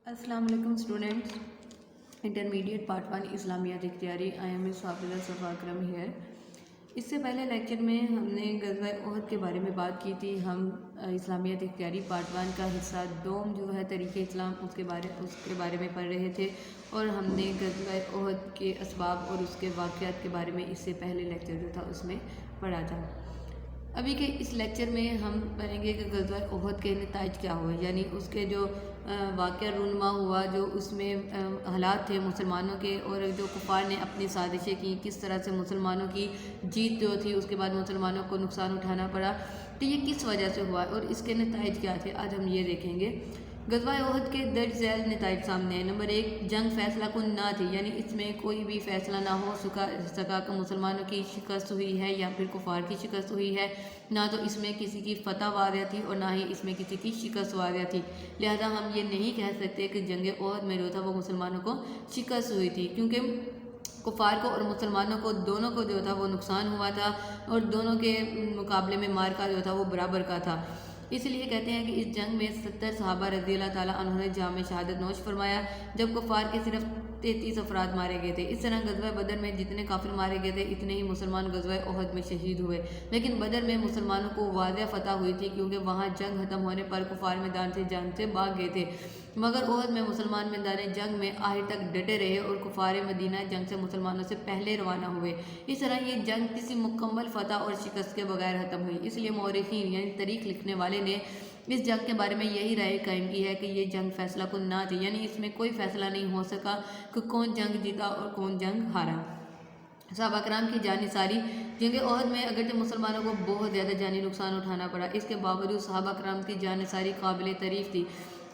السلام علیکم students. Intermediate part 1 اسلامیات اختیاری. آئی ایم ایس حافظہ صفا اکرم ہیئر. اس سے پہلے لیکچر میں ہم نے غزوہ احد کے بارے میں بات کی تھی. ہم اسلامیات اختیاری پارٹ 1 کا حصہ دوم جو ہے طریق اسلام اس کے بارے میں پڑھ رہے تھے اور ہم نے غزوہ احد کے اسباب اور اس کے واقعات کے بارے میں اس سے پہلے لیکچر جو تھا اس میں پڑھا تھا. ابھی کے اس لیکچر میں ہم پڑھیں گے کہ غزوہ احد کے نتائج کیا ہوئے، یعنی اس کے جو واقعہ رونما ہوا، جو اس میں حالات تھے مسلمانوں کے اور جو کفار نے اپنی سازشیں کی، کس طرح سے مسلمانوں کی جیت جو تھی اس کے بعد مسلمانوں کو نقصان اٹھانا پڑا، تو یہ کس وجہ سے ہوا اور اس کے نتائج کیا تھے، آج ہم یہ دیکھیں گے. غزوہ احد کے درج ذیل نتائج سامنے ہیں. نمبر 1، جنگ فیصلہ کن نہ تھی، یعنی اس میں کوئی بھی فیصلہ نہ ہو سکا کہ مسلمانوں کی شکست ہوئی ہے یا پھر کفار کی شکست ہوئی ہے. نہ تو اس میں کسی کی فتح واقع تھی اور نہ ہی اس میں کسی کی شکست واقع تھی. لہذا ہم یہ نہیں کہہ سکتے کہ جنگ احد میں جو تھا وہ مسلمانوں کو شکست ہوئی تھی، کیونکہ کفار کو اور مسلمانوں کو دونوں کو جو تھا وہ نقصان ہوا تھا اور دونوں کے مقابلے میں مارکا جو تھا وہ برابر کا تھا. اس لیے کہتے ہیں کہ اس جنگ میں 70 صحابہ رضی اللہ تعالیٰ عنہ نے جام شہادت نوش فرمایا، جب کفار کے صرف 33 افراد مارے گئے تھے. اس طرح غزوہ بدر میں جتنے کافر مارے گئے تھے اتنے ہی مسلمان غزوہ احد میں شہید ہوئے. لیکن بدر میں مسلمانوں کو واضح فتح ہوئی تھی، کیونکہ وہاں جنگ ختم ہونے پر کفار میدان سے جان سے بھاگ گئے تھے. مگر احد میں مسلمان میدان جنگ میں آخر تک ڈٹے رہے اور کفار مدینہ جنگ سے مسلمانوں سے پہلے روانہ ہوئے. اس طرح یہ جنگ کسی مکمل فتح اور شکست کے بغیر ختم ہوئی. اس لیے مورخین یعنی تاریخ لکھنے والے نے اس جنگ کے بارے میں یہی رائے قائم کی ہے کہ یہ جنگ فیصلہ کن نہ تھی، یعنی اس میں کوئی فیصلہ نہیں ہو سکا کہ کون جنگ جیتا اور کون جنگ ہارا. صحابہ کرام کی جان نثاری. جنگ احد میں اگرچہ مسلمانوں کو بہت زیادہ جانی نقصان اٹھانا پڑا، اس کے باوجود صحابہ کرام کی جان نثاری قابل تعریف تھی.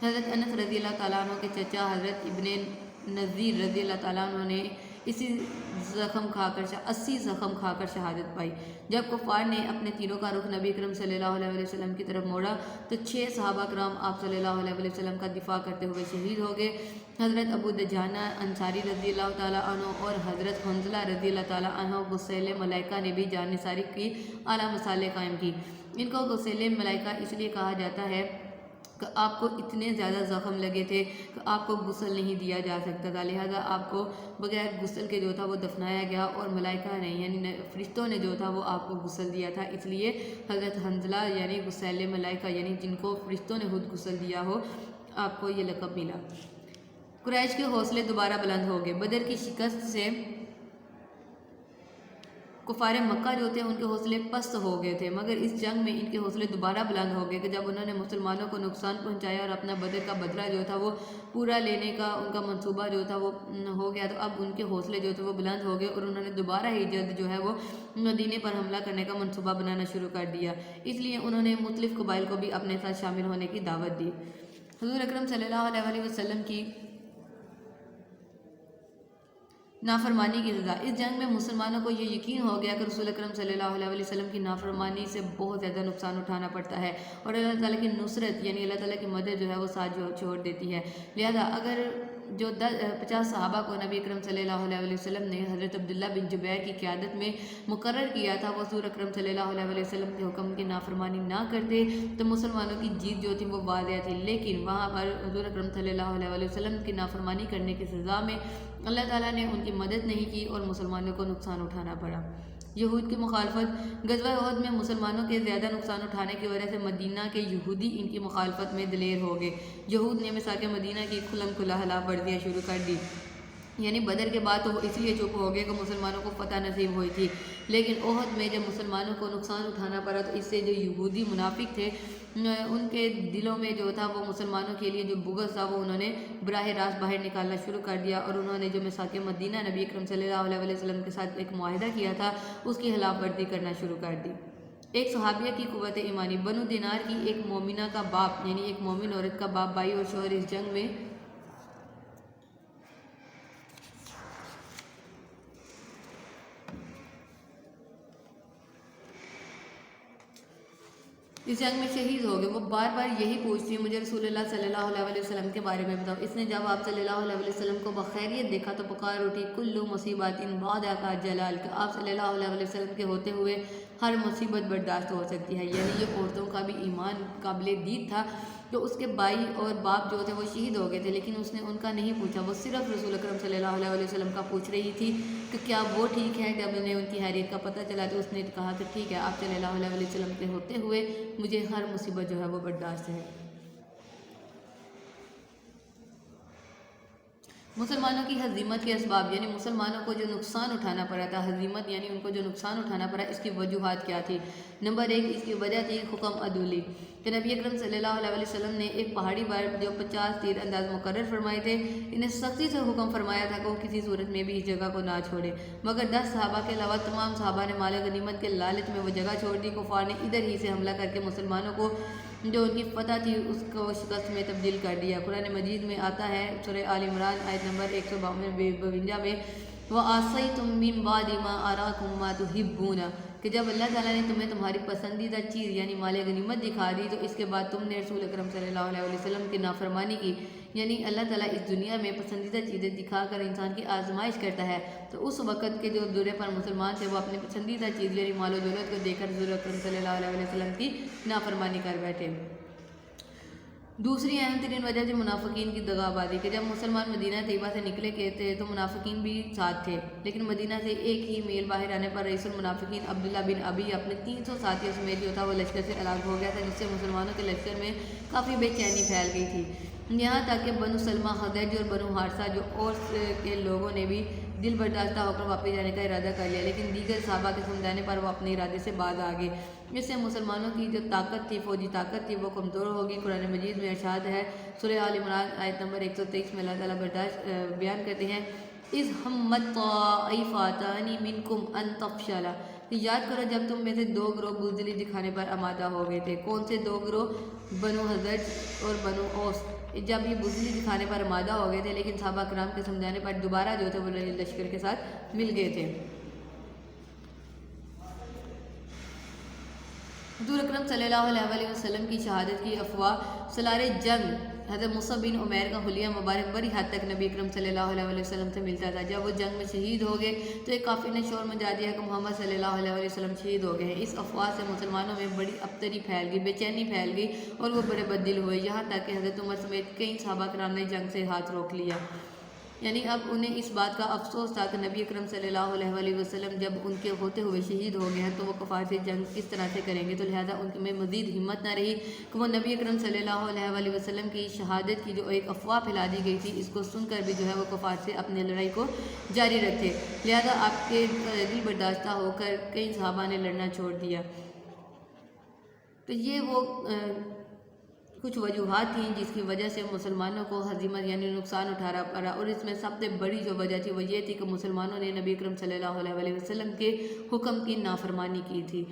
حضرت انس رضی اللہ تعالیٰ عنہ کے چچا حضرت ابن نذیر رضی اللہ تعالیٰ عنہ نے 80 زخم کھا کر شہادت پائی. جب کفار نے اپنے تیروں کا رخ نبی اکرم صلی اللہ علیہ وسلم کی طرف موڑا تو 6 صحابہ کرام آپ صلی اللہ علیہ وسلم کا دفاع کرتے ہوئے شہید ہو گئے. حضرت ابو دجانہ انصاری رضی اللہ تعالیٰ عنہ اور حضرت حنظلہ رضی اللہ تعالیٰ عنہ غسیل ملائکہ نے بھی جان نثاری کی اعلیٰ مثالیں قائم کی. ان کو غسیل ملائکہ اس لیے کہا جاتا ہے کہ آپ کو اتنے زیادہ زخم لگے تھے کہ آپ کو غسل نہیں دیا جا سکتا تھا، لہذا آپ کو بغیر غسل کے جو تھا وہ دفنایا گیا اور ملائکہ نے یعنی فرشتوں نے جو تھا وہ آپ کو غسل دیا تھا. اس لیے حضرت حنظلہ یعنی غسیل ملائکہ یعنی جن کو فرشتوں نے خود غسل دیا ہو، آپ کو یہ لقب ملا. قریش کے حوصلے دوبارہ بلند ہو گئے. بدر کی شکست سے کفار مکہ جو تھے ان کے حوصلے پست ہو گئے تھے، مگر اس جنگ میں ان کے حوصلے دوبارہ بلند ہو گئے کہ جب انہوں نے مسلمانوں کو نقصان پہنچایا اور اپنا بدر کا بدلہ جو تھا وہ پورا لینے کا ان کا منصوبہ جو تھا وہ ہو گیا، تو اب ان کے حوصلے جو تھے وہ بلند ہو گئے اور انہوں نے دوبارہ ہی جلد جو ہے وہ مدینے پر حملہ کرنے کا منصوبہ بنانا شروع کر دیا. اس لیے انہوں نے مختلف قبائل کو بھی اپنے ساتھ شامل ہونے کی دعوت دی. حضور اکرم صلی اللہ علیہ وسلم کی نافرمانی کی سزا. اس جنگ میں مسلمانوں کو یہ یقین ہو گیا کہ رسول اکرم صلی اللہ علیہ وسلم کی نافرمانی سے بہت زیادہ نقصان اٹھانا پڑتا ہے اور اللہ تعالیٰ کی نصرت یعنی اللہ تعالیٰ کی مدد جو ہے وہ ساتھ چھوڑ دیتی ہے. لہذا اگر جو 50 صحابہ کو نبی اکرم صلی اللہ علیہ وسلم نے حضرت عبداللہ بن جبیر کی قیادت میں مقرر کیا تھا، وہ حضور اکرم صلی اللہ علیہ وسلم کے حکم کی نافرمانی نہ کرتے تو مسلمانوں کی جیت جو تھی وہ واضح تھی. لیکن وہاں پر حضور اکرم صلی اللہ علیہ وسلم کی نافرمانی کرنے کی سزا میں اللہ تعالیٰ نے ان کی مدد نہیں کی اور مسلمانوں کو نقصان اٹھانا پڑا. یہود کی مخالفت. غزوہ احد میں مسلمانوں کے زیادہ نقصان اٹھانے کی وجہ سے مدینہ کے یہودی ان کی مخالفت میں دلیر ہو گئے. یہود نے مساک مدینہ کی کھلم کھلا خلاف ورزیاں شروع کر دی. یعنی بدر کے بعد تو وہ اس لیے چپ ہو گئے کہ مسلمانوں کو فتح نصیب ہوئی تھی، لیکن احد میں جب مسلمانوں کو نقصان اٹھانا پڑا تو اس سے جو یہودی منافق تھے ان کے دلوں میں جو تھا وہ مسلمانوں کے لیے جو بغض تھا وہ انہوں نے براہ راست باہر نکالنا شروع کر دیا اور انہوں نے جو مساک مدینہ نبی اکرم صلی اللہ علیہ وسلم کے ساتھ ایک معاہدہ کیا تھا اس کی خلاف ورزی کرنا شروع کر دی. ایک صحابیہ کی قوت ایمانی. بنو دینار کی ایک مومنہ کا باپ یعنی ایک مومن عورت کا باپ، بھائی اور شوہر اس جنگ میں شہید ہو گئے. وہ بار بار یہی پوچھتی ہے مجھے رسول اللہ صلی اللہ علیہ وسلم کے بارے میں بتاؤ. اس نے جب آپ صلی اللہ علیہ وسلم کو بخیریت دیکھا تو پکار اٹھی کلو مصیبات بعد کا جلال، کہ آپ صلی اللہ علیہ وسلم کے ہوتے ہوئے ہر مصیبت برداشت ہو سکتی ہے. یعنی یہ عورتوں کا بھی ایمان قابل دید تھا تو اس کے بھائی اور باپ جو تھے وہ شہید ہو گئے تھے، لیکن اس نے ان کا نہیں پوچھا، وہ صرف رسول اکرم صلی اللہ علیہ وسلم کا پوچھ رہی تھی کہ کیا وہ ٹھیک ہے۔ جب انہیں ان کی حیثیت کا پتہ چلا تو اس نے کہا کہ ٹھیک ہے، آپ صلی اللہ علیہ وسلم کے ہوتے ہوئے مجھے ہر مصیبت جو ہے وہ برداشت ہے۔ مسلمانوں کی ہزیمت کے اسباب، یعنی مسلمانوں کو جو نقصان اٹھانا پڑا تھا، ہزیمت یعنی ان کو جو نقصان اٹھانا پڑا، اس کی وجوہات کیا تھی؟ نمبر 1، اس کی وجہ تھی حکم عدولی، کہ نبی اکرم صلی اللہ علیہ وسلم نے ایک پہاڑی پر جو 50 تیر انداز مقرر فرمائے تھے، انہیں سختی سے حکم فرمایا تھا کہ وہ کسی صورت میں بھی اس جگہ کو نہ چھوڑے، مگر 10 صحابہ کے علاوہ تمام صحابہ نے مال غنیمت کے لالچ میں وہ جگہ چھوڑ دی۔ کفار نے ادھر ہی سے حملہ کر کے مسلمانوں کو جو ان کی فتح تھی اس کو شکست میں تبدیل کر دیا۔ قرآن مجید میں آتا ہے سورہ آل عمران آیت نمبر 152 میں، وَآسَيْتُم مِّن بَعْدِ مَا أَرَاكُم مَّا تُحِبُّونَ، کہ جب اللہ تعالیٰ نے تمہیں تمہاری پسندیدہ چیز یعنی مال غنیمت دکھا دی تو اس کے بعد تم نے رسول اکرم صلی اللہ علیہ وسلم کی نافرمانی کی، یعنی اللہ تعالیٰ اس دنیا میں پسندیدہ چیزیں دکھا کر انسان کی آزمائش کرتا ہے، تو اس وقت کے جو دورے پر مسلمان تھے وہ اپنی پسندیدہ چیز یعنی مال و دولت کو دے کر رسول اکرم صلی اللہ علیہ وسلم کی نافرمانی کر بیٹھے۔ دوسری اہم ترین وجہ تھی منافقین کی دغابازی، کہ جب مسلمان مدینہ طیبہ سے نکلے کے تھے تو منافقین بھی ساتھ تھے، لیکن مدینہ سے ایک ہی میل باہر آنے پر رئیس المنافقین عبداللہ بن ابی اپنے 300 ساتھیوں سمیت جو تھا وہ لشکر سے الگ ہو گیا تھا، جس سے مسلمانوں کے لشکر میں کافی بے چینی پھیل گئی تھی، یہاں تک کہ بنو سلمہ، خزرج اور بنو حارثہ جو اوس کے لوگوں نے بھی دل برداشتہ ہو کر واپس جانے کا ارادہ کر لیا، لیکن دیگر صحابہ کے سمجھانے پر وہ اپنے ارادے سے باز آ گئے۔ اس سے مسلمانوں کی جو طاقت تھی، فوجی طاقت تھی، وہ کمزور ہوگی۔ قرآن مجید میں ارشاد ہے سورہ آل عمران آیت نمبر 123 میں اللہ تعالیٰ برداشت بیان کرتے ہیں، اِذْ ہَمَّت طَائِفَتَانِ مِنکُمْ أَن تَفْشَلَا، یاد کرو جب تم میں سے 2 گروہ بزدلی دکھانے پر آمادہ ہو گئے تھے۔ کون سے 2 گروہ؟ بنو حزرج اور بنو اوس، جب یہ بزدلی دکھانے پر آمادہ ہو گئے تھے، لیکن صحابہ کرام کے سمجھانے پر دوبارہ جو تھے وہ لشکر کے ساتھ مل گئے تھے۔ حضور اکرم صلی اللہ علیہ وسلم کی شہادت کی افواہ، سالار جنگ حضرت مصعب بن عمیر کا حلیہ مبارک بڑی حد تک نبی اکرم صلی اللہ علیہ وسلم سے ملتا تھا۔ جب وہ جنگ میں شہید ہو گئے تو ایک کافی نے شور مچا دیا کہ محمد صلی اللہ علیہ وسلم شہید ہو گئے ہیں۔ اس افواہ سے مسلمانوں میں بڑی ابتری پھیل گئی، بے چینی پھیل گئی اور وہ بڑے بددل ہوئے، یہاں تک کہ حضرت عمر سمیت کئی صحابہ کرام نے جنگ سے ہاتھ روک لیا، یعنی اب انہیں اس بات کا افسوس تھا کہ نبی اکرم صلی اللہ علیہ وسلم جب ان کے ہوتے ہوئے شہید ہو گئے ہیں تو وہ کفار سے جنگ کس طرح سے کریں گے، تو لہٰذا ان میں مزید ہمت نہ رہی کہ وہ نبی اکرم صلی اللہ علیہ وسلم کی شہادت کی جو ایک افواہ پھیلا دی گئی تھی اس کو سن کر بھی جو ہے وہ کفار سے اپنی لڑائی کو جاری رکھے، لہٰذا آپ کے دل برداشتہ ہو کر کئی صحابہ نے لڑنا چھوڑ دیا۔ تو یہ وہ کچھ وجوہات تھیں جس کی وجہ سے مسلمانوں کو ہزیمت یعنی نقصان اٹھانا پڑا، اور اس میں سب سے بڑی جو وجہ تھی وہ یہ تھی کہ مسلمانوں نے نبی اکرم صلی اللہ علیہ وسلم کے حکم کی نافرمانی کی تھی۔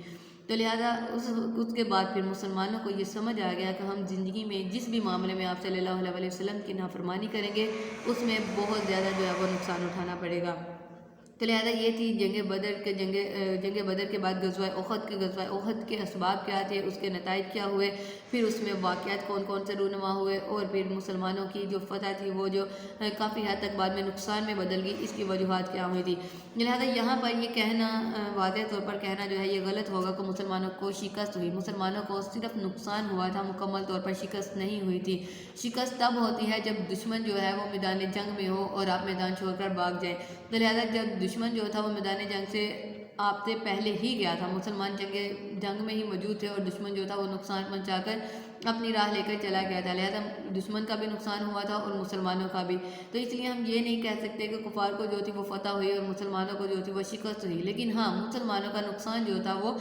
تو لہٰذا اس کے بعد پھر مسلمانوں کو یہ سمجھ آ گیا کہ ہم زندگی میں جس بھی معاملے میں آپ صلی اللہ علیہ وسلم کی نافرمانی کریں گے اس میں بہت زیادہ جو ہے وہ نقصان اٹھانا پڑے گا۔ تو لہٰذا یہ تھی جنگ بدر کے بعد غزوہ احد کے اسباب کیا تھے، اس کے نتائج کیا ہوئے، پھر اس میں واقعات کون کون سے رونما ہوئے، اور پھر مسلمانوں کی جو فتح تھی وہ جو کافی حد تک بعد میں نقصان میں بدل گئی، اس کی وجوہات کیا ہوئی تھی۔ لہٰذا یہاں پر یہ کہنا واضح طور پر کہنا جو ہے یہ غلط ہوگا کہ مسلمانوں کو شکست ہوئی، مسلمانوں کو صرف نقصان ہوا تھا، مکمل طور پر شکست نہیں ہوئی تھی۔ شکست تب ہوتی ہے جب دشمن جو ہے وہ میدان جنگ میں ہو اور آپ میدان چھوڑ کر بھاگ جائیں، تو لہٰذا جب دشمن جو تھا وہ میدان جنگ سے آپ سے پہلے ہی گیا تھا، مسلمان جنگ میں ہی موجود تھے اور دشمن جو تھا وہ نقصان پہنچا کر اپنی راہ لے کر چلا گیا تھا، لہذا دشمن کا بھی نقصان ہوا تھا اور مسلمانوں کا بھی۔ تو اس لیے ہم یہ نہیں کہہ سکتے کہ کفار کو جو تھی وہ فتح ہوئی اور مسلمانوں کو جو تھی وہ شکست ہوئی، لیکن ہاں مسلمانوں کا نقصان جو تھا وہ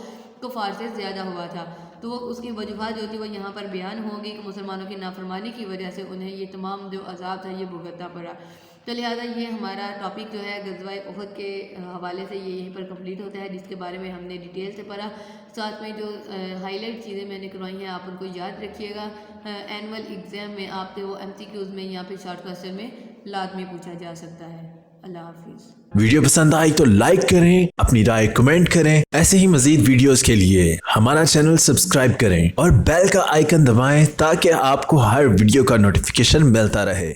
کفار سے زیادہ ہوا تھا، تو وہ اس کی وجوہات جو تھی وہ یہاں پر بیان ہوگی کہ مسلمانوں کی نافرمانی کی وجہ سے انہیں یہ تمام جو عذاب تھا یہ بھگتنا پڑا۔ تو لہٰذا یہ ہمارا ٹاپک جو ہے غزوہ احد کے حوالے سے یہ یہیں پر کمپلیٹ ہوتا ہے، جس کے بارے میں ہم نے ڈیٹیل سے پڑھا، ساتھ میں جو ہائی لائٹ چیزیں میں نے کروائی ہیں آپ ان کو یاد رکھیے گا، اینول ایگزام میں آپ سے وہ MCQs میں یا پھر شارٹ کوسچن میں لازمی پوچھا جا سکتا ہے۔ اللہ حافظ۔ ویڈیو پسند آئی تو لائک کریں، اپنی رائے کمنٹ کریں، ایسے ہی مزید ویڈیوز کے لیے ہمارا چینل سبسکرائب کریں اور بیل کا آئیکن دبائیں تاکہ آپ کو ہر ویڈیو کا نوٹیفیکیشن ملتا رہے۔